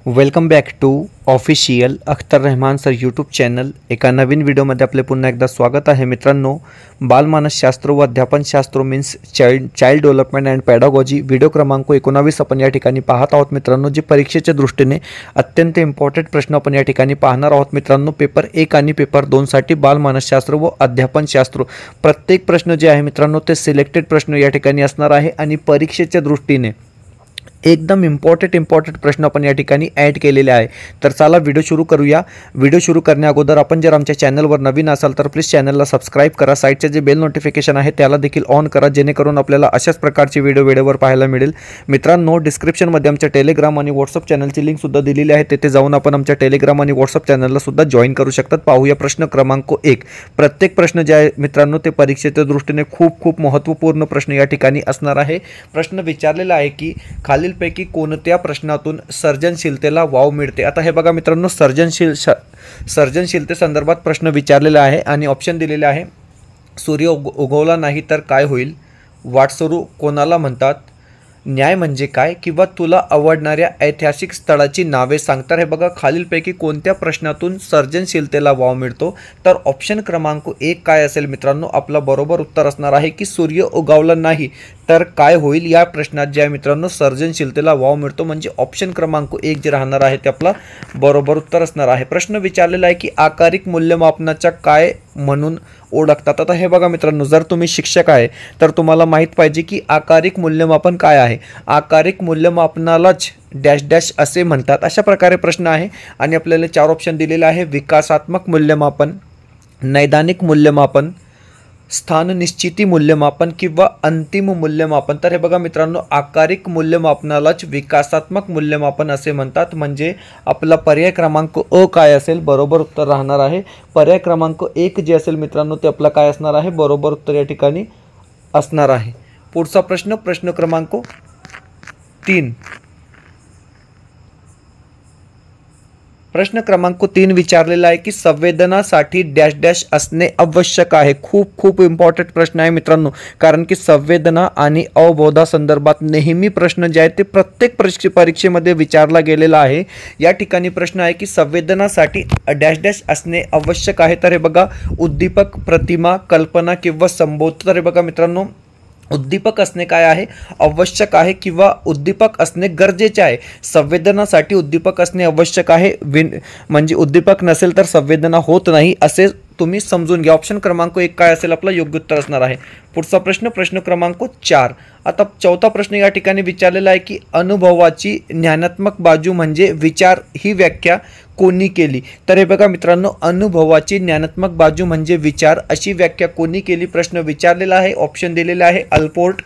Welcome back to official Akhtar Rahman sir YouTube channel. एका नवीन व्हिडिओमध्ये आपले पुन्हा एकदा स्वागत आहे। मित्रांनो, बालमानसशास्त्र व अध्यापनशास्त्र means child development and pedagogy video क्रमांक 19 आपण या ठिकाणी पाहत आहोत। मित्रांनो, जे परीक्षेच्या दृष्टीने अत्यंत इम्पॉर्टंट प्रश्न आपण या ठिकाणी पाहणार आहोत। मित्रांनो, पेपर 1 आणि पेपर 2 साठी बालमानसशास्त्र व अध्यापनशास्त्र प्रत्येक प्रश्न जे आहे मित्रांनो ते सिलेक्टेड प्रश्न या ठिकाणी असणार आहे आणि परीक्षेच्या दृष्टीने एकदम इम्पॉर्टंट प्रश्न आपण या ठिकाणी ॲड केलेले आहे। तर चला व्हिडिओ सुरू करूया। व्हिडिओ सुरू करण्या अगोदर आपण जर आमच्या चॅनलवर नवीन असाल तर प्लीज चॅनलला सबस्क्राइब करा। साईडचे जे बेल नोटिफिकेशन आहे त्याला देखील ऑन करा, जेणेकरून आपल्याला अशाच प्रकारचे व्हिडिओवर पाहायला मिळेल। मित्रांनो, डिस्क्रिप्शनमध्ये आमच्या टेलिग्राम आणि व्हॉट्सअप चॅनलची लिंक सुद्धा दिलेली आहे, तेथे जाऊन आपण आमच्या टेलिग्राम आणि व्हॉट्सअप चॅनलला सुद्धा जॉईन करू शकतात। पाहूया प्रश्न क्रमांक 1। प्रत्येक प्रश्न जे आहे मित्रांनो ते परीक्षेच्या दृष्टीने खूप महत्त्वपूर्ण प्रश्न या ठिकाणी असणार आहे। प्रश्न विचारलेला आहे की खालीलपैकी कोणत्या प्रश्नातून सर्जनशीलतेला वाव मिळते। आता हे बघा मित्रांनो, सर्जनशीलते संदर्भात प्रश्न विचारलेला आहे आणि ऑप्शन दिलेले आहे। सूर्य उगवला नाही तर काय होईल, वाटसरू कोणाला म्हणतात, न्याय म्हणजे काय, किंवा तुला आवडणाऱ्या ऐतिहासिक स्थळाची नावे सांग। तर हे बघा, खालीलपैकी कोणत्या प्रश्नातून सर्जनशीलतेला वाव मिळतो, तर ऑप्शन क्रमांक 1 काय असेल मित्रांनो, आपला बरोबर उत्तर असणार आहे की सूर्य उगवला नाही तर काय होईल। या प्रश्नात जे आहे मित्रांनो सर्जनशीलतेला वाव मिळतो, म्हणजे ऑप्शन क्रमांक 1 जे राहणार आहे ते आपला बरोबर उत्तर असणार आहे। प्रश्न विचारलेला आहे की आकारिक मूल्यमापनाच्या काय म्हणून ओळखतात। आता हे बघा मित्रांनो, जर तुम्ही शिक्षक आहे तर तुम्हाला माहित पाहिजे की आकारिक मूल्यमापन काय आहे। आकारिक मूल्यमापनालाच डॅश डॅश असे म्हणतात। अशा प्रकारे प्रश्न आहे आणि आपल्याला 4 ऑप्शन दिलेले आहे। विकासात्मक मूल्यमापन, नैदानिक मूल्यमापन, स्थान निश्चिती मूल्यमापन किंवा अंतिम मूल्यमापन। तर हे बघा मित्रांनो, आकारिक मूल्यमापनालाच विकासात्मक मूल्यमापन असे म्हणतात, म्हणजे आपला पर्याय क्रमांक अ काय असेल, बरोबर उत्तर राहणार आहे। पर्याय क्रमांक 1 जे असेल मित्रांनो ते आपला काय असणार आहे, बरोबर उत्तर या ठिकाणी असणार आहे। पुढचा प्रश्न, प्रश्न क्रमांक 3। प्रश्न क्रमांक 3 विचारलेला आहे की संवेदनासाठी डॅश डॅश असणे आवश्यक आहे। खूप इम्पॉर्टंट प्रश्न आहे मित्रांनो, कारण की संवेदना आणि अवबोधा संदर्भात नेहमी प्रश्न जे आहे ते प्रत्येक परीक्षेमध्ये विचारला गेलेला आहे। या ठिकाणी प्रश्न आहे की संवेदनासाठी डॅश डॅश असणे आवश्यक आहे। तर हे बघा, उद्दीपक, प्रतिमा, कल्पना किंवा संबोध। तर हे बघा मित्रांनो, उद्दीपक असणे काय आहे, आवश्यक आहे किंवा उद्दीपक असणे गरजेचे आहे। संवेदनासाठी उद्दीपक असणे आवश्यक आहे, म्हणजे उद्दीपक नसेल तर संवेदना होत नाही असे तुम्ही समजून घ्या। ऑप्शन क्रमांक 1 काय असेल आपला योग्य उत्तर असणार आहे। पुढचा प्रश्न, प्रश्न क्रमांक 4। आता 4था प्रश्न या ठिकाणी विचारलेला आहे की अनुभवाची ज्ञानात्मक बाजू म्हणजे विचार ही व्याख्या कोणी केली। तर हे बघा मित्रांनो, अनुभवाची ज्ञानात्मक बाजू म्हणजे विचार अशी व्याख्या कोणी केली प्रश्न विचारलेला आहे। ऑप्शन दिलेले आहे अल्पोर्ट,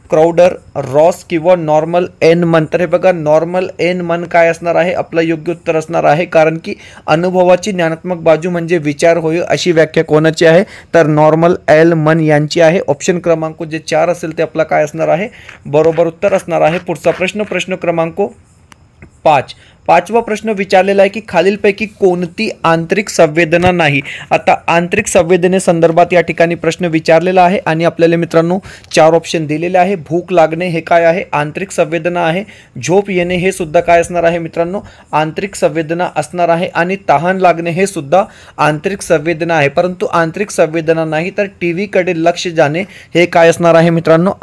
क्राउडर, रॉस किंवा नॉर्मल एन मन। तर हे बघा, नॉर्मल एन मन काय असणार आहे, आपलं योग्य उत्तर असणार आहे, कारण की अनुभवाची ज्ञानात्मक बाजू म्हणजे विचार होय अशी व्याख्या कोणाची आहे, तर नॉर्मल एल मन यांची आहे। ऑप्शन क्रमांक जे 4 असेल ते आपला काय असणार आहे, बरोबर उत्तर असणार आहे। पुढचा प्रश्न, प्रश्न क्रमांक 5। 5वा प्रश्न विचारलेला आहे की खालीलपैकी कोणती आंतरिक संवेदना नाही। आता आंतरिक संवेदनेसंदर्भात या ठिकाणी प्रश्न विचारलेला आहे आणि आपल्याला मित्रांनो 4 ऑप्शन दिलेले आहे। भूक लागणे हे काय आहे, आंतरिक संवेदना आहे। झोप येणे हे सुद्धा काय असणार आहे मित्रांनो, आंतरिक संवेदना असणार आहे। आणि तहान लागणे हे सुद्धा आंतरिक संवेदना आहे, परंतु आंतरिक संवेदना नाही तर टीव्ही कडे लक्ष जाणे हे काय असणार आहे मित्रांनो,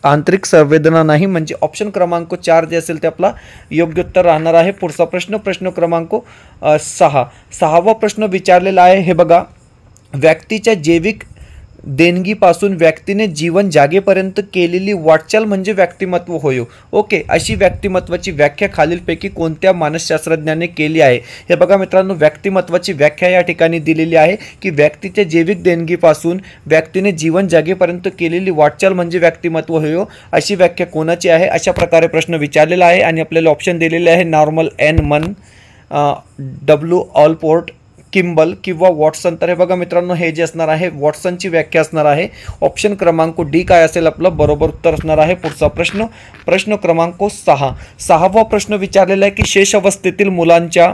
आंतरिक संवेदना नाही, म्हणजे ऑप्शन क्रमांक 4 जे असेल ते आपला योग्य उत्तर राहणार आहे। पुढचा प्रश्न, प्रश्न क्रमांक 6। 6वा प्रश्न विचारलेला आहे, हे बघा, व्यक्तीच्या जैविक देणगीपासून व्यक्तीने जीवन जागेपर्यंत केलेली वाटचाल म्हणजे व्यक्तिमत्व होय। ओके, अशी व्यक्तिमत्वाची व्याख्या खालीलपैकी कोणत्या मानसशास्त्रज्ञाने केली आहे। हे बघा मित्रांनो, व्यक्तिमत्वाची व्याख्या या ठिकाणी दिलेली आहे की व्यक्तीच्या जैविक देणगीपासून व्यक्तीने जीवन जागेपर्यंत केलेली वाटचाल म्हणजे व्यक्तिमत्व होय अशी व्याख्या कोणाची आहे। अशा प्रकारे प्रश्न विचारलेला आहे आणि आपल्याला ऑप्शन दिलेले आहे नॉर्मल एन मन, डब्ल्यू ऑलपोर्ट, किंबल किंवा वॉटसन। तर हे बघा मित्रांनो, हे जे असणार आहे वॉटसनची व्याख्या असणार आहे। ऑप्शन क्रमांक डी काय असेल आपलं बरोबर उत्तर असणार आहे। पुढचा प्रश्न, प्रश्न क्रमांक 6। 6वा प्रश्न विचारलेला आहे की शेष अवस्थेतील मुलांच्या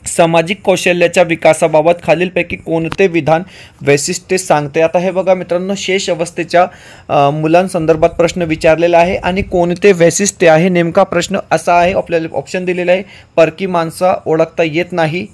सामाजिक कौशल्याच्या विकासाबाबत खालीलपैकी कोणते विधान वैशिष्ट्ये सांगते? आता हे बघा मित्रांनो, शेष अवस्थेच्या मुलांसंदर्भात प्रश्न विचारलेला आहे आणि कोणते वैशिष्ट्य आहे, नेमका प्रश्न असा आहे. आपल्याला ऑप्शन दिलेला आहे. परकी माणसा ओळखता येत नाही,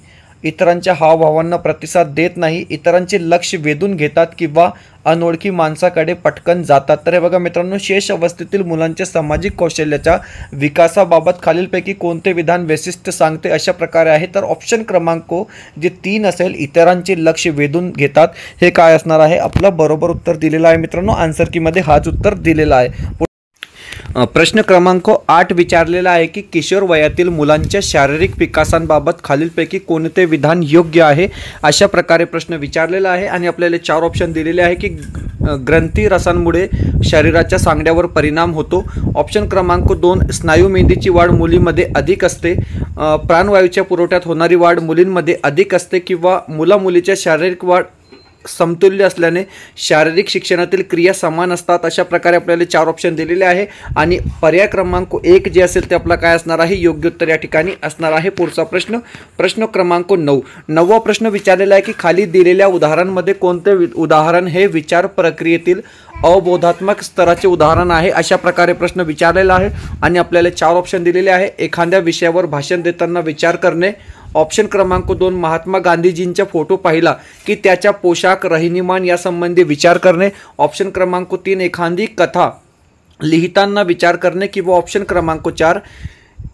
इतरांच्या हावभावांना प्रतिसाद देत नाही, इतरांचे लक्ष वेधून घेतात किंवा अनोळखी माणसाकडे पटकन जातात. तर हे बघा मित्रांनो, शेष अवस्थेतील मुलांच्या सामाजिक कौशल्याच्या विकासाबाबत खालीलपैकी कोणते विधान वैशिष्ट्य सांगते अशा प्रकारे आहे. तर ऑप्शन क्रमांक जे 3 असेल, इतरांचे लक्ष वेधून घेतात, हे काय असणार आहे? आपलं बरोबर उत्तर दिलेलं आहे मित्रांनो. आन्सर कीमध्ये हाच उत्तर दिलेला आहे. प्रश्न क्रमांक 8 विचारलेला आहे की किशोर वयातील मुलांच्या शारीरिक विकासांबाबत खालीलपैकी कोणते विधान योग्य आहे अशा प्रकारे प्रश्न विचारलेला आहे आणि आपल्याला 4 ऑप्शन दिलेले आहे की ग्रंथी रसांमुळे शरीराच्या सांगड्यावर परिणाम होतो. ऑप्शन क्रमांक 2, स्नायुमेंदीची वाढ मुलीमध्ये अधिक असते, प्राणवायूच्या पुरवठ्यात होणारी वाढ मुलींमध्ये अधिक असते, किंवा मुला-मुलीच्या शारीरिक वाढ समतुल्य असल्याने शारीरिक शिक्षणातील क्रिया समान असतात. अशा प्रकारे आपल्याला 4 ऑप्शन दिलेले आहे आणि पर्याय क्रमांक 1 जे असेल ते आपला काय असणार आहे? योग्य उत्तर या ठिकाणी असणार आहे. पुढचा प्रश्न क्रमांक 9. 9वा प्रश्न विचारलेला आहे की खाली दिलेल्या उदाहरणांमध्ये कोणते उदाहरण हे विचार प्रक्रियेतील अवबोधात्मक स्तराचे उदाहरण आहे अशा प्रकारे प्रश्न विचारलेला आहे आणि आपल्याला 4 ऑप्शन दिलेले आहे. एखाद्या विषयावर भाषण देताना विचार करणे. ऑप्शन क्रमांक 2, महात्मा गांधीजींचा फोटो पाहिला की त्याच्या पोशाख, राहणीमान यासंबंधी विचार करणे. ऑप्शन क्रमांक 3, एखादी कथा लिहिताना विचार करणे, किंवा ऑप्शन क्रमांक 4,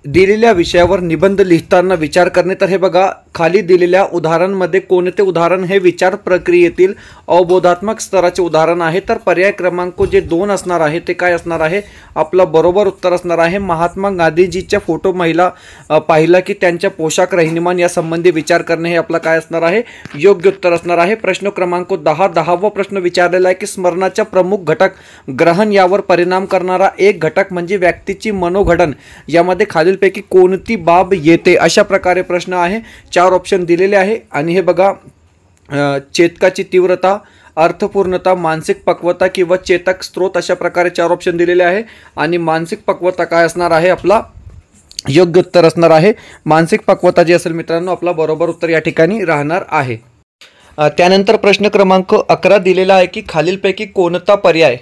दिलेल्या विषयावर निबंध लिहिताना विचार करणे. तर हे बघा, खाली दिलेल्या उदाहरणांमध्ये कोणते उदाहरण हे विचार प्रक्रियेतील अवबोधात्मक स्तराचे उदाहरण आहे? तर पर्याय क्रमांक जे 2 असणार आहे ते काय असणार आहे? आपलं बरोबर उत्तर असणार आहे. महात्मा गांधीजीच्या फोटो पाहिला की त्यांच्या पोशाख, राहणीमान यासंबंधी विचार करणे हे आपलं काय असणार आहे? योग्य उत्तर असणार आहे. प्रश्न क्रमांक 10वा प्रश्न विचारलेला आहे की स्मरणाच्या प्रमुख घटक ग्रहण यावर परिणाम करणारा एक घटक म्हणजे व्यक्तीची मनोघडण, यामध्ये खालीलपैकी कोणती बाब येते? अशा प्रकारे प्रश्न आहे. 4 ऑप्शन दिलेले आहे आणि हे बघा, चेतकाची तीव्रता, अर्थपूर्णता, मानसिक पक्वता किंवा चेतक स्त्रोत, अशा प्रकारे 4 ऑप्शन दिलेले आहे आणि मानसिक पक्वता काय असणार आहे? आपला योग्य उत्तर असणार आहे. मानसिक पक्वता जी असेल मित्रांनो, आपला बरोबर उत्तर या ठिकाणी राहणार आहे. त्यानंतर प्रश्न क्रमांक 11 दिलेला आहे की खालीलपैकी कोणता पर्याय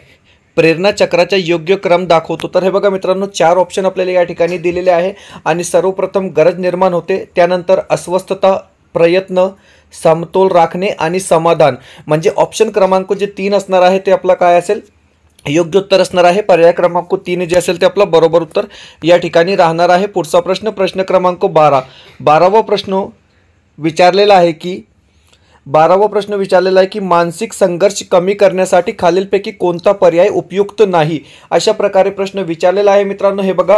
प्रेरणा चक्राचा योग्य क्रम दाखवतो? तर हे बघा मित्रांनो, 4 ऑप्शन आपल्याला या ठिकाणी दिलेले आहे आणि सर्वप्रथम गरज निर्माण होते, त्यानंतर अस्वस्थता, प्रयत्न, समतोल राखणे आणि समाधान. म्हणजे ऑप्शन क्रमांक जे 3 असणार आहे ते आपला काय असेल? योग्य उत्तर असणार आहे. पर्याय क्रमांक 3 जे असेल ते आपलं बरोबर उत्तर या ठिकाणी राहणार आहे. पुढचा प्रश्न क्रमांक 12. 12वा प्रश्न विचारलेला आहे की मानसिक संघर्ष कमी करण्यासाठी खालीलपैकी कोणता पर्याय उपयुक्त नाही? अशा प्रकारे प्रश्न विचारलेला आहे मित्रांनो. हे बघा,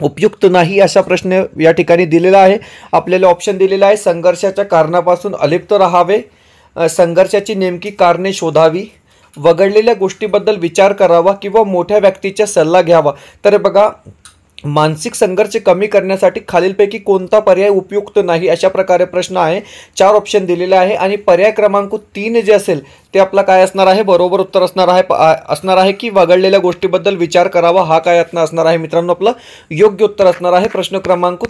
उपयुक्त नाही असा प्रश्न या ठिकाणी दिलेला आहे. आपल्याला ऑप्शन दिलेला आहे. संघर्षाच्या कारणापासून अलिप्त राहावे, संघर्षाची नेमकी कारणे शोधावी, वगळलेल्या गोष्टीबद्दल विचार करावा किंवा मोठ्या व्यक्तीचा सल्ला घ्यावा. तर बघा, मानसिक संघर्ष कमी करण्यासाठी खालीलपैकी कोणता पर्याय उपयुक्त नाही अशा प्रकारे प्रश्न आहे. 4 ऑप्शन दिलेले आहे आणि पर्याय क्रमांक 3 जे असेल ते आपला काय असणार आहे? बरोबर उत्तर असणार आहे की वगळलेल्या गोष्टीबद्दल विचार करावा, हा काय असणार आहे मित्रांनो? आपलं योग्य उत्तर असणार आहे. प्रश्न क्रमांक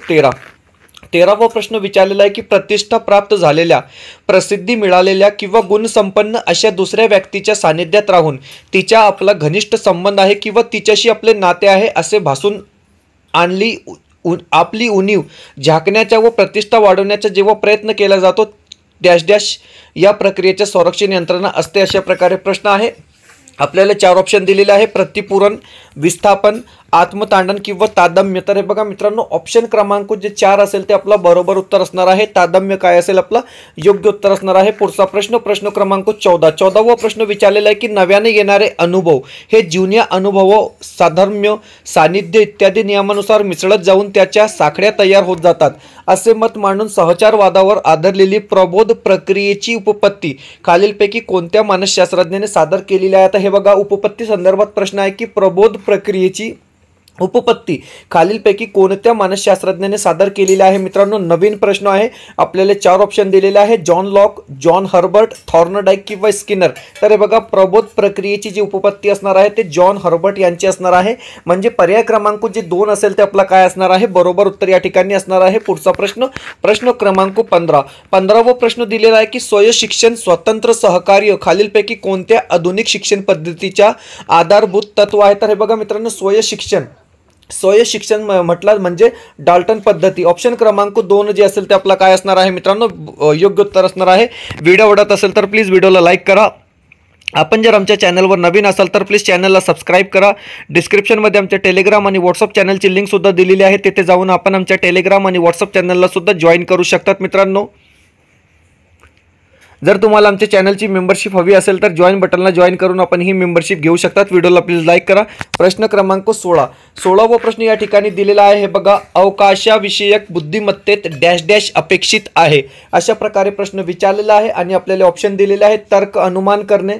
13वा प्रश्न विचारलेला आहे की प्रतिष्ठा प्राप्त झालेल्या, प्रसिद्धी मिळालेल्या किंवा गुणसंपन्न अशा दुसऱ्या व्यक्तीच्या सानिध्यात राहून तिच्या आपला घनिष्ठ संबंध आहे किंवा तिच्याशी आपले नाते आहे असे भासून आपली उणीव झाकण्याचा व प्रतिष्ठा वाढवण्याचा जेव्हा प्रयत्न केला जातो डॅश डॅश या प्रक्रियेच्या संरक्षण यंत्रणा असते. अशा प्रकारे प्रश्न आहे. आपल्याला 4 ऑप्शन दिलेले आहे. प्रतिपूरण, विस्थापन, आत्मतांडन किंवा तादम्य. तर हे बघा मित्रांनो, ऑप्शन क्रमांक जे 4 असेल ते आपला बरोबर उत्तर असणार आहे. तादम्य काय असेल? आपला योग्य उत्तर असणार आहे. पुढचा प्रश्न क्रमांक 14वा प्रश्न विचारलेला आहे की नव्याने येणारे अनुभव हे जुन्या अनुभव, साधर्म्य, सानिध्य इत्यादी नियमानुसार मिसळत जाऊन त्याच्या साखळ्या तयार होत जातात असे मत मांडून सहचारवादावर आधारलेली प्रबोध प्रक्रियेची उपपत्ती खालीलपैकी कोणत्या मानसशास्त्रज्ञाने सादर केलेली आहे? आता हे बघा, उपपत्ती संदर्भात प्रश्न आहे की प्रबोध प्रक्रियेची उपपत्ती खालीलपैकी कोणत्या मानसशास्त्रज्ञाने सादर केलेले आहे? मित्रांनो नवीन प्रश्न आहे, आपल्याला 4 ऑप्शन दिलेले आहे, John Locke, John Herbert, Thorndike किंवा स्किनर. तर हे बघा प्रबोध प्रक्रियेची जी उपपत्ती असणार आहे ते जॉन हर्बर्ट यांची असणार आहे. म्हणजे पर्याय क्रमांक जे 2 असेल ते आपला काय असणार आहे? बरोबर उत्तर या ठिकाणी असणार आहे. पुढचा प्रश्न, प्रश्न क्रमांक 15. 15वा प्रश्न दिलेला आहे की स्वयंशिक्षण स्वतंत्र सहकार्य खालीलपैकी कोणत्या आधुनिक शिक्षण पद्धतीच्या आधारभूत तत्व आहे? तर हे बघा मित्रांनो स्वयंशिक्षण म्हटलं म्हणजे डाल्टन पद्धती. ऑप्शन क्रमांक 2 जे असेल ते आपला काय असणार आहे मित्रांनो? योग्य उत्तर असणार आहे. व्हिडिओ आवडत असेल तर प्लीज व्हिडिओला लाईक करा. आपण जर आमच्या चॅनलवर नवीन असाल तर प्लीज चॅनलला सबस्क्राईब करा. डिस्क्रिप्शनमध्ये आमच्या टेलिग्राम आणि व्हॉट्सअप चॅनलची लिंक सुद्धा दिलेली आहे, तिथे जाऊन आपण आमच्या टेलिग्राम आणि व्हॉट्सअप चॅनलला सुद्धा जॉईन करू शकतात. मित्रांनो जर तुम्हाला आमच्या चॅनलची मेंबरशिप हवी असेल तर जॉईन बटनला जॉईन करून आपण ही मेंबरशिप घेऊ शकतात. व्हिडिओला प्लीज लाईक करा. प्रश्न क्रमांक 16. 16वा प्रश्न या ठिकाणी दिलेला आहे. हे बघा अवकाशविषयक बुद्धिमत्तेत डॅश डॅश अपेक्षित आहे, अशा प्रकारे प्रश्न विचारलेला आहे आणि आपल्याला ऑप्शन दिलेले आहेत. तर्क अनुमान करणे,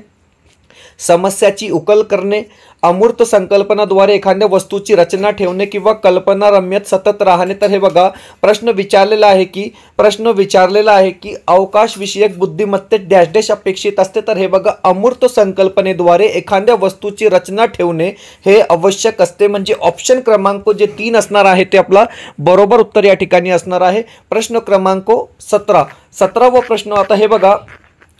समस्याची उकल करणे, अमूर्त संकल्पनाद्वारे एखाद्या वस्तूची रचना ठेवणे किंवा कल्पनारम्यत सतत राहणे. तर हे बघा प्रश्न विचारलेला आहे की अवकाश विषयक बुद्धिमत्तेत डॅश डॅश अपेक्षित असते. तर हे बघा अमूर्त संकल्पनेद्वारे एखाद्या वस्तूची रचना ठेवणे हे आवश्यक असते. म्हणजे ऑप्शन क्रमांक जे 3 असणार आहे ते आपला बरोबर उत्तर या ठिकाणी असणार आहे. प्रश्न क्रमांक 17. 17वा प्रश्न, आता हे बघा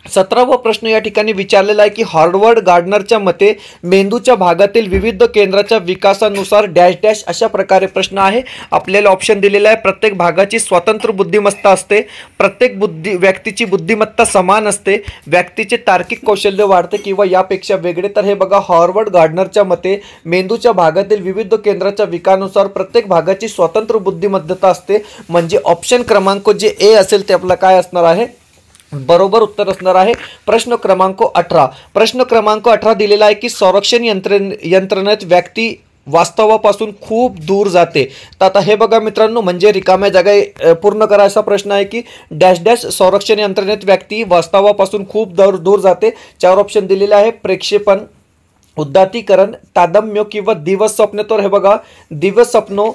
17वा प्रश्न या ठिकाणी विचारलेला आहे की हार्वर्ड गार्डनरच्या मते मेंदूच्या भागातील विविध केंद्राच्या विकासानुसार डॅश डॅश अशा प्रकारे प्रश्न आहे. आपल्याला ऑप्शन दिलेला आहे. प्रत्येक भागाची स्वतंत्र बुद्धिमत्ता असते, प्रत्येक व्यक्तीची बुद्धिमत्ता समान असते, व्यक्तीचे तार्किक कौशल्य वाढते किंवा यापेक्षा वेगळे. तर हे बघा हार्वर्ड गार्डनरच्या मते मेंदूच्या भागातील विविध केंद्राच्या विकासानुसार प्रत्येक भागाची स्वतंत्र बुद्धिमत्ता असते. म्हणजे ऑप्शन क्रमांक जे ए असेल ते आपला काय असणार आहे? बरोबर उत्तर असणार आहे. प्रश्न क्रमांक 18. प्रश्न क्रमांक 18 दिलेला आहे की संरक्षण यंत्रणेत व्यक्ती वास्तवापासून खूप दूर जाते. तर आता हे बघा मित्रांनो म्हणजे रिकाम्या जागा पूर्ण करा असा प्रश्न आहे की डॅश डॅश संरक्षण यंत्रणेत व्यक्ती वास्तवापासून खूप दूर जाते. 4 ऑप्शन दिलेले आहे. प्रक्षेपण, उद्दातीकरण, तादम्य किंवा दिवस स्वप्न. तर हे बघा दिवस स्वप्न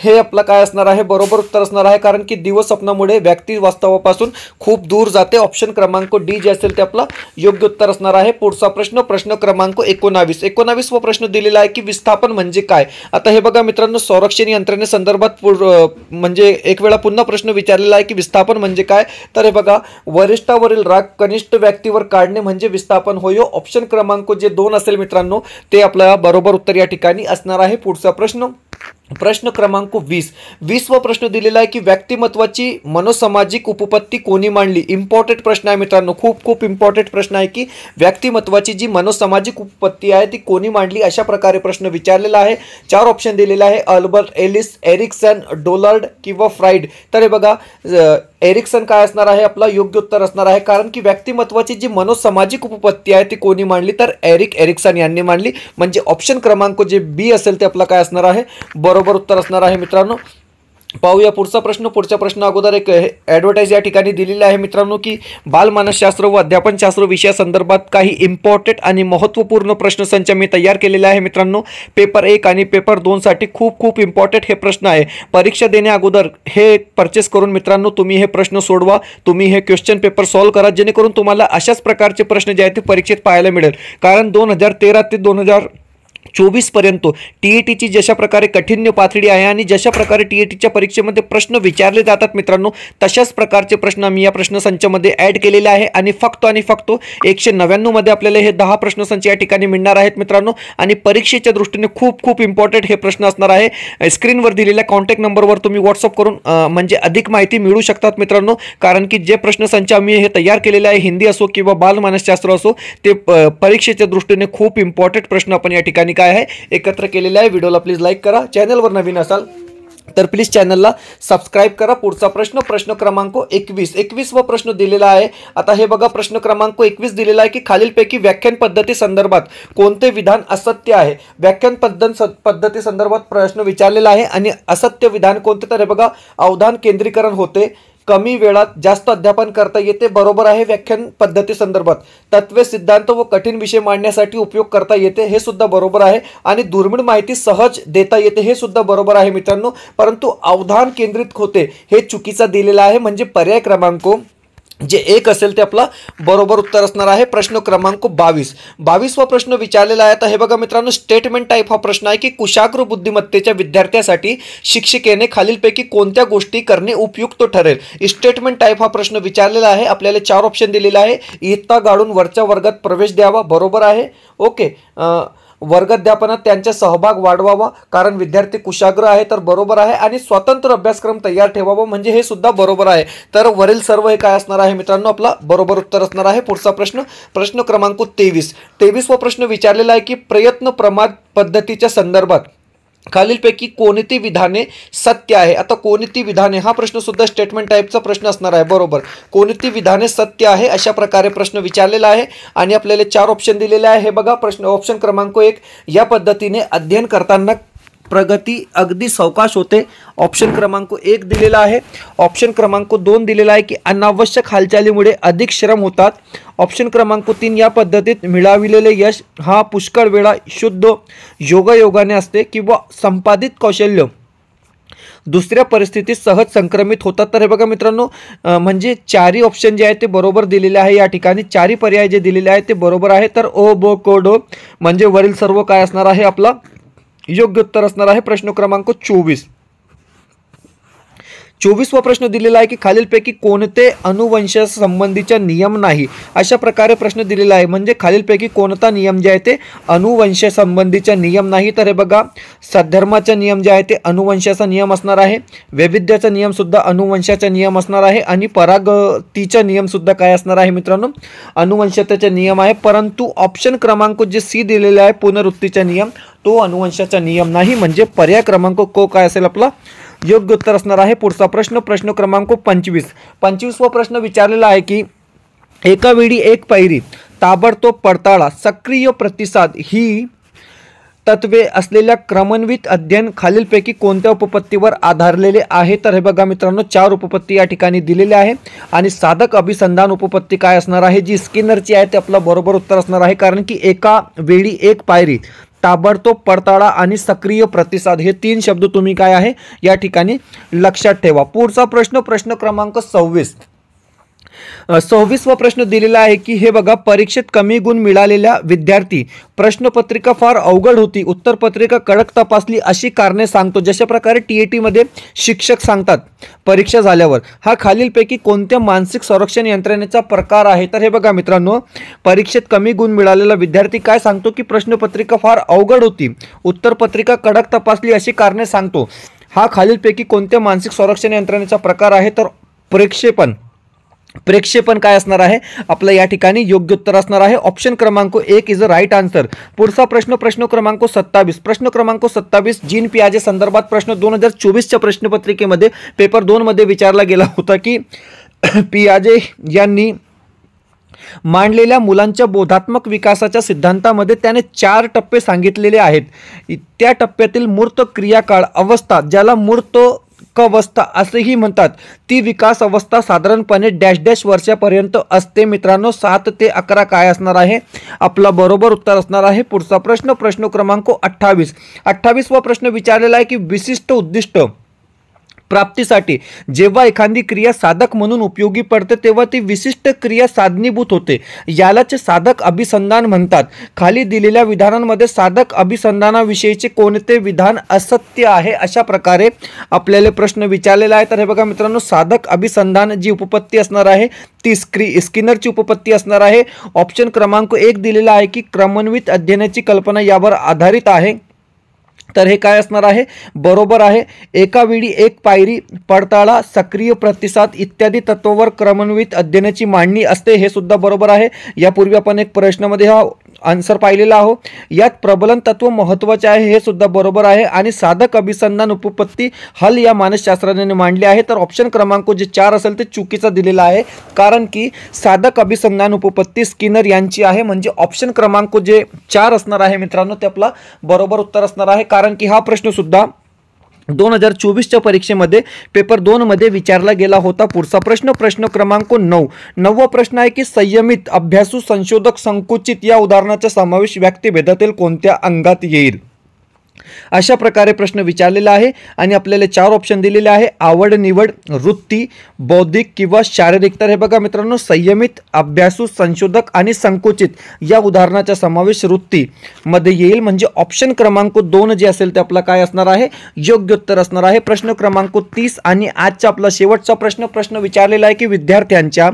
हे आपलं काय असणार आहे? बरोबर उत्तर असणार आहे, कारण की दिवस स्वप्नामुळे व्यक्ती वास्तवापासून खूप दूर जाते. ऑप्शन क्रमांक डी जे असेल ते आपलं योग्य उत्तर असणार आहे. पुढचा प्रश्न, प्रश्न क्रमांक 19. 19वा प्रश्न दिलेला आहे की विस्थापन म्हणजे काय? आता हे बघा मित्रांनो संरक्षण यंत्रणेसंदर्भात म्हणजे एक वेळा पुन्हा प्रश्न विचारलेला आहे की विस्थापन म्हणजे काय? तर हे बघा वरिष्ठावरील राग कनिष्ठ व्यक्तीवर काढणे म्हणजे विस्थापन होय. ऑप्शन क्रमांक जे 2 असेल मित्रांनो ते आपल्याला बरोबर उत्तर या ठिकाणी असणार आहे. पुढचा प्रश्न, प्रश्न क्रमांक 20. 20वा प्रश्न दिलेला आहे की व्यक्तिमत्वाची मनोसामाजिक उपपत्ती कोणी मांडली? इम्पॉर्टंट प्रश्न आहे मित्रांनो, खूप इम्पॉर्टंट प्रश्न आहे की व्यक्तिमत्वाची जी मनोसामाजिक उपपत्ती आहे ती कोणी मांडली, अशा प्रकारे प्रश्न विचारलेला आहे. 4 ऑप्शन दिलेले आहे. अल्बर्ट एलिस, एरिक्सन, डोनाल्ड किंवा फ्राइड. तर हे बघा एरिक्सन काय असणार आहे? आपला योग्य उत्तर असणार आहे, कारण की व्यक्तिमत्वाची जी मनोसामाजिक उपपत्ती आहे ती कोणी मांडली? तर एरिक्सन यांनी मांडली. म्हणजे ऑप्शन क्रमांक जे बी असेल ते आपला काय असणार आहे? बरोबर उत्तर असणार आहे. मित्रांनो पाहूया पुढचा प्रश्न. पुढच्या प्रश्ना अगोदर एक ॲडव्हर्टाईज या ठिकाणी दिलेली आहे मित्रांनो की बालमानसशास्त्र व अध्यापनशास्त्र विषयासंदर्भात काही इम्पॉर्टंट आणि महत्त्वपूर्ण प्रश्नसंच मी तयार केलेला आहे मित्रांनो. पेपर 1 आणि पेपर 2 साठी खूप इम्पॉर्टंट हे प्रश्न आहे. परीक्षा देण्या अगोदर हे परचेस करून मित्रांनो तुम्ही हे प्रश्न सोडवा, तुम्ही हे क्वेश्चन पेपर सॉल्व्ह करा, जेणेकरून तुम्हाला अशाच प्रकारचे प्रश्न जे आहेत ते परीक्षेत पाहायला मिळेल. कारण 2013 ते 2024 पर्यंत टीईटीची जशा प्रकारे कठीण्य पातळी आहे आणि जशा प्रकारे टीईटीच्या परीक्षेमध्ये प्रश्न विचारले जातात मित्रांनो, तशाच प्रकारचे प्रश्न आम्ही या प्रश्नसंचामध्ये ॲड केलेले आहे. आणि फक्त 199 मध्ये आपल्याला हे 10 प्रश्नसंच या ठिकाणी मिळणार आहेत मित्रांनो. आणि परीक्षेच्या दृष्टीने खूप इम्पॉर्टंट हे प्रश्न असणार आहे. स्क्रीनवर दिलेल्या कॉन्टॅक्ट नंबरवर तुम्ही व्हॉट्सअप करून म्हणजे अधिक माहिती मिळू शकतात मित्रांनो. कारण की जे प्रश्नसंच आम्ही हे तयार केलेले आहे, हिंदी असो किंवा बालमानसशास्त्र असो, ते परीक्षेच्या दृष्टीने खूप इम्पॉर्टंट प्रश्न आपण या ठिकाणी काय आहे एकत्र केलेले आहे. व्हिडिओला प्लीज लाईक करा. चॅनलवर नवीन असाल तर प्लीज चॅनलला सबस्क्राइब करा. पुढचा प्रश्न, प्रश्न क्रमांक 21. 21वा प्रश्न दिलेला आहे. आता हे बघा प्रश्न क्रमांक 21 दिलेला आहे की खालीलपैकी व्याख्यान पद्धती संदर्भात कोणते विधान असत्य आहे? व्याख्यान पद्धती संदर्भात प्रश्न विचारलेला आहे आणि असत्य विधान कोणते? तर हे बघा अवधान केंद्रीकरण होते, कमी वेळात जास्त अध्यापन करता येते, बरोबर आहे. व्याख्यान पद्धती संदर्भात तत्वे, सिद्धांत व कठीण विषय मांडण्यासाठी उपयोग करता येते, हे सुद्धा बरोबर आहे. आणि दुर्मिळ माहिती सहज देता येते, हे सुद्धा बरोबर आहे मित्रांनो. परंतु अवधान केंद्रित होते हे चुकीचा दिलेला आहे. म्हणजे पर्याय क्रमांक जे एक असेल ते आपला बरोबर उत्तर असणार आहे. प्रश्न क्रमांक 22वा प्रश्न विचारलेला आहे. तर हे बघा मित्रांनो, स्टेटमेंट टाईप हा प्रश्न आहे की कुशाग्र बुद्धिमत्तेच्या विद्यार्थ्यासाठी शिक्षिकेने खालीलपैकी कोणत्या गोष्टी करणे उपयुक्त ठरेल. स्टेटमेंट टाईप हा प्रश्न विचारलेला आहे. आपल्याला 4 ऑप्शन दिलेला आहे. इयत्ता गाळून वरच्या वर्गात प्रवेश द्यावा, बरोबर आहे. ओके. वर्गाध्यापनात त्यांचा सहभाग वाढवावा कारण विद्यार्थी कुशाग्र आहे, तर बरोबर आहे. आणि स्वतंत्र अभ्यासक्रम तयार ठेवावा, म्हणजे हे सुद्धा बरोबर आहे. तर वरील सर्व हे काय असणार आहे मित्रांनो, आपला बरोबर उत्तर असणार आहे. पुढचा प्रश्न, प्रश्न क्रमांक 23वा प्रश्न विचारलेला आहे की प्रयत्न प्रमाद पद्धतीच्या संदर्भात खालीलपैकी कोणती विधाने सत्य आहे. आता कोणती विधाने हा प्रश्न सुद्धा स्टेटमेंट टाईपचा प्रश्न असणार आहे, बरोबर. कोणती विधाने सत्य आहे अशा प्रकारे प्रश्न विचारलेला आहे. आणि आपल्याला 4 ऑप्शन दिलेले आहे. हे बघा, प्रश्न ऑप्शन क्रमांक 1, या पद्धतीने अध्ययन करताना प्रगती अगदी सावकाश होते, ऑप्शन क्रमांक 1 दिलेला आहे. ऑप्शन क्रमांक 2 दिलेला आहे की अनावश्यक हालचालीमुळे अधिक श्रम होतात. ऑप्शन क्रमांक 3, या पद्धतीत मिळविलेले यश हा पुष्कळ वेळा शुद्ध योगायोगाने असते किंवा संपादित कौशल्य दुसऱ्या परिस्थितीत सहज संक्रमित होतात. तर हे बघा मित्रांनो, म्हणजे 4 ऑप्शन जे आहे ते बरोबर दिलेले आहे. या ठिकाणी 4 पर्याय जे दिलेले आहेत ते बरोबर आहे. तर ओ बो को डो म्हणजे वरील सर्व काय असणार आहे, आपला योग्य उत्तर असणार आहे. प्रश्न क्रमांक 24वा प्रश्न दिलेला आहे की खालीलपैकी कोणते अनुवंशासंबंधीचा नियम नाही, अशा प्रकारे प्रश्न दिलेला आहे. म्हणजे खालीलपैकी कोणता नियम जे आहे ते अनुवंशासंबंधीचा नियम नाही. तर हे बघा, सद्धर्माचा नियम जे आहे ते अनुवंशाचा नियम असणार आहे. वैविध्याचा नियम सुद्धा अनुवंशाचा नियम असणार आहे. आणि परागतीचा नियम सुद्धा काय असणार आहे मित्रांनो, अनुवंशतेचा नियम आहे. परंतु ऑप्शन क्रमांक जे सी दिलेला आहे, पुनरुक्तीचा नियम, तो अनुवंशाचा नियम नाही. म्हणजे पर्याय क्रमांक को काय असेल, आपला योग्य उत्तर असणार आहे. पुढचा प्रश्न, प्रश्न क्रमांक 25वा प्रश्न विचारलेला आहे की एका वेळी एक पायरी, ताबडतोब पडताळा, सक्रिय प्रतिसाद ही तत्वे असलेल्या क्रमन्वित अध्ययन खालीलपैकी कोणत्या उपपत्तीवर आधारलेले आहे. तर हे बघा मित्रांनो, 4 उपपत्ती या ठिकाणी दिलेले आहे. आणि साधक अभिसंधान उपपत्ती काय असणार आहे, जी स्किनरची आहे, ते आपलं बरोबर उत्तर असणार आहे. कारण की एका वेळी एक पायरी, ताबडतोब पडताळा आणि सक्रिय प्रतिसाद हे 3 शब्द तुम्ही काय आहे या ठिकाणी लक्षात ठेवा. पुढचा प्रश्न, प्रश्न क्रमांक 26वा प्रश्न दिलेला आहे की हे बघा, परीक्षेत कमी गुण मिळालेल्या विद्यार्थी प्रश्नपत्रिका फार अवघड होती, उत्तरपत्रिका कडक तपासली अशी कारणे सांगतो. जशा प्रकारे TAT मध्ये शिक्षक सांगतात परीक्षा झाल्यावर, हा खालीलपैकी कोणत्या मानसिक संरक्षण यंत्रणेचा प्रकार आहे. तर हे बघा मित्रांनो, परीक्षेत कमी गुण मिळालेला विद्यार्थी काय सांगतो की प्रश्नपत्रिका फार अवघड होती, उत्तरपत्रिका कडक तपासली अशी कारणे सांगतो. हा खालीलपैकी कोणत्या मानसिक संरक्षण यंत्रणेचा प्रकार आहे. तर प्रेक्षेपण काय असणार आहे, आपलं या ठिकाणी योग्य उत्तर असणार आहे. ऑप्शन क्रमांक 1 इज अ राईट आन्सर. पुढचा प्रश्न, प्रश्न क्रमांक 27. प्रश्न क्रमांक 27 जीन पियाजे संदर्भात प्रश्न 2024च्या प्रश्नपत्रिकेमध्ये पेपर 2 मध्ये विचारला गेला होता की पियाजे यांनी मांडलेल्या मुलांच्या बोधात्मक विकासाच्या सिद्धांतामध्ये त्याने 4 टप्पे सांगितलेले आहेत. त्या टप्प्यातील मूर्त क्रियाकाळ अवस्था, ज्याला मूर्त अवस्था असेही म्हणतात, ती विकास अवस्था साधारणपणे डॅश डॅश वर्षापर्यंत असते. मित्रांनो, 7 ते 11 काय असणार आहे, आपला बरोबर उत्तर असणार आहे. पुढचा प्रश्न, प्रश्न क्रमांक 28वा प्रश्न विचारलेला आहे की विशिष्ट उद्दिष्ट प्राप्तीसाठी जेव्हा एखादी क्रिया साधक म्हणून उपयोगी पडते तेव्हा ती विशिष्ट क्रिया साधनीभूत होते, यालाच साधक अभिसंधान म्हणतात. खाली दिलेल्या विधानांमध्ये साधक अभिसंधानाविषयीचे कोणते विधान असत्य आहे, अशा प्रकारे आपल्याला प्रश्न विचारलेला आहे. तर हे बघा मित्रांनो, साधक अभिसंधान जी उपपत्ती असणार आहे ती स्किनरची उपपत्ती असणार आहे. ऑप्शन क्रमांक 1 दिलेला आहे की क्रमन्वित अध्ययनाची कल्पना यावर आधारित आहे. तर हे काय असणार आहे, बरोबर आहे. एका वेळी एक पायरी, पडताळा, सक्रिय प्रतिसाद इत्यादी तत्वावर क्रमन्वित अध्ययनाची मांडणी असते, हे सुद्धा बरोबर आहे. यापूर्वी आपण एक प्रश्नामध्ये हा आन्सर पाहिलेला आहोत. यात प्रबलन तत्व महत्त्वाचे आहे, हे सुद्धा बरोबर आहे. आणि साधक अभिसंधान उपपत्ती हल या मानसशास्त्रज्ञाने मांडली आहे. तर ऑप्शन क्रमांक जे 4 असेल ते चुकीचा दिलेला आहे, कारण की साधक अभिसंधान उपपत्ती स्किनर यांची आहे. म्हणजे ऑप्शन क्रमांक जे 4 असणार आहे मित्रांनो, ते आपला बरोबर उत्तर असणार आहे. कारण की हा प्रश्न सुद्धा 2024च्या परीक्षेमध्ये पेपर 2 मध्ये विचारला गेला होता. पुढचा प्रश्न, प्रश्न क्रमांक 9. 9वा प्रश्न आहे की संयमित, अभ्यासू, संशोधक, संकुचित या उदाहरणाचा समावेश व्यक्तिभेदातील कोणत्या अंगात येईल? अशा प्रकारे प्रश्न विचारलेला आहे आणि आपल्याला 4 ऑप्शन दिलेले आहे. आवड निवड, वृत्ती, बौद्धिक किंवा शारीरिक. तर हे बघा मित्रांनो, संयमित, अभ्यासू, संशोधक आणि संकुचित या उदाहरणाचा समावेश वृत्ती मध्ये येईल. म्हणजे ऑप्शन क्रमांक 2 जे असेल ते आपला काय असणार आहे? योग्य उत्तर असणार आहे. प्रश्न क्रमांक 30 आणि आजचा आपला शेवटचा प्रश्न विचारलेला आहे की विद्यार्थ्यांच्या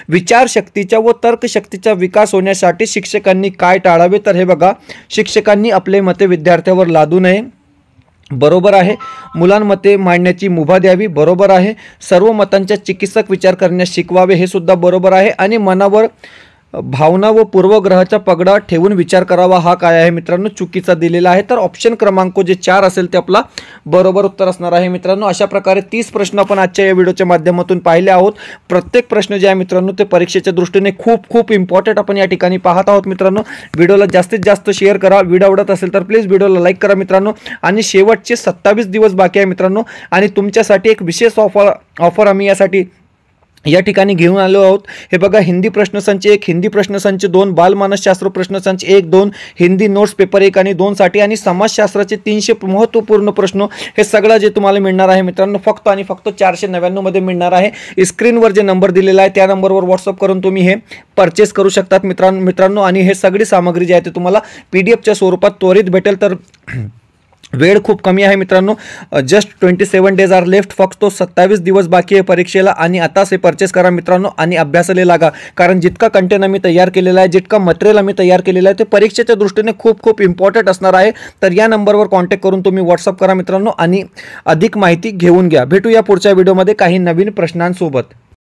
विचारशक्तीचा व तर्कशक्तीचा विकास होण्यासाठी शिक्षकांनी काय टाळावे? तर हे बघा, शिक्षकांनी आपले मते विद्यार्थ्यावर लादू नये, बरोबर आहे. मुलांमते मांडण्याची मुभा द्यावी, बरोबर आहे. सर्व मतांचा चिकित्सक विचार करण्यास शिकवावे, हे सुद्धा बरोबर आहे. आणि मनावर भावना व पूर्वग्रहाचा पगडा ठेवून विचार करावा, हा काय आहे मित्रांनो? चुकीचा दिलेला आहे. तर ऑप्शन क्रमांक जे 4 असेल ते आपला बरोबर उत्तर असणार आहे मित्रांनो. अशा प्रकारे 30 प्रश्न आपण आजच्या या व्हिडिओच्या माध्यमातून पाहिले आहोत. प्रत्येक प्रश्न जे आहे मित्रांनो ते परीक्षेच्या दृष्टीने खूप इम्पॉर्टंट आपण या ठिकाणी पाहत आहोत मित्रांनो. व्हिडिओला जास्तीत जास्त शेअर करा. व्हिडिओ आवडत असेल तर प्लीज व्हिडिओला लाईक करा मित्रांनो. आणि शेवटचे 27 दिवस बाकी आहे मित्रांनो. आणि तुमच्यासाठी एक विशेष ऑफर आम्ही या ठिकाणी घेऊन आलो आहोत. हे बघा, हिंदी प्रश्नसंच 1, हिंदी प्रश्नसंच 2, बालमानसशास्त्र प्रश्नसंच 1, 2, हिंदी नोट्स पेपर 1 आणि 2 साठी आणि समाजशास्त्राचे 300 महत्त्वपूर्ण प्रश्न, हे सगळं जे तुम्हाला मिळणार आहे मित्रांनो फक्त आणि फक्त 499 मध्ये मिळणार आहे. स्क्रीनवर जे नंबर दिलेला आहे त्या नंबरवर व्हॉट्सअप करून तुम्ही हे परचेस करू शकतात मित्रांनो. आणि हे सगळी सामग्री जी आहे ते तुम्हाला PDF स्वरूपात त्वरित भेटेल. तर वेळ खूप कमी आहे मित्रांनो. Just 27 days are left. फक्त 27 दिवस बाकी आहे परीक्षेला. आणि आताच हे परचेस करा मित्रांनो आणि अभ्यासाला लागा. कारण जितका कंटेंट आम्ही तयार केलेला आहे, जितका मटेरियल आम्ही तयार केलेला आहे ते परीक्षेच्या दृष्टीने खूप इम्पॉर्टंट असणार आहे. तर या नंबरवर कॉन्टॅक्ट करून तुम्ही व्हॉट्सअप करा मित्रांनो आणि अधिक माहिती घेऊन घ्या. भेटूया पुढच्या व्हिडिओमध्ये काही नवीन प्रश्नांसोबत.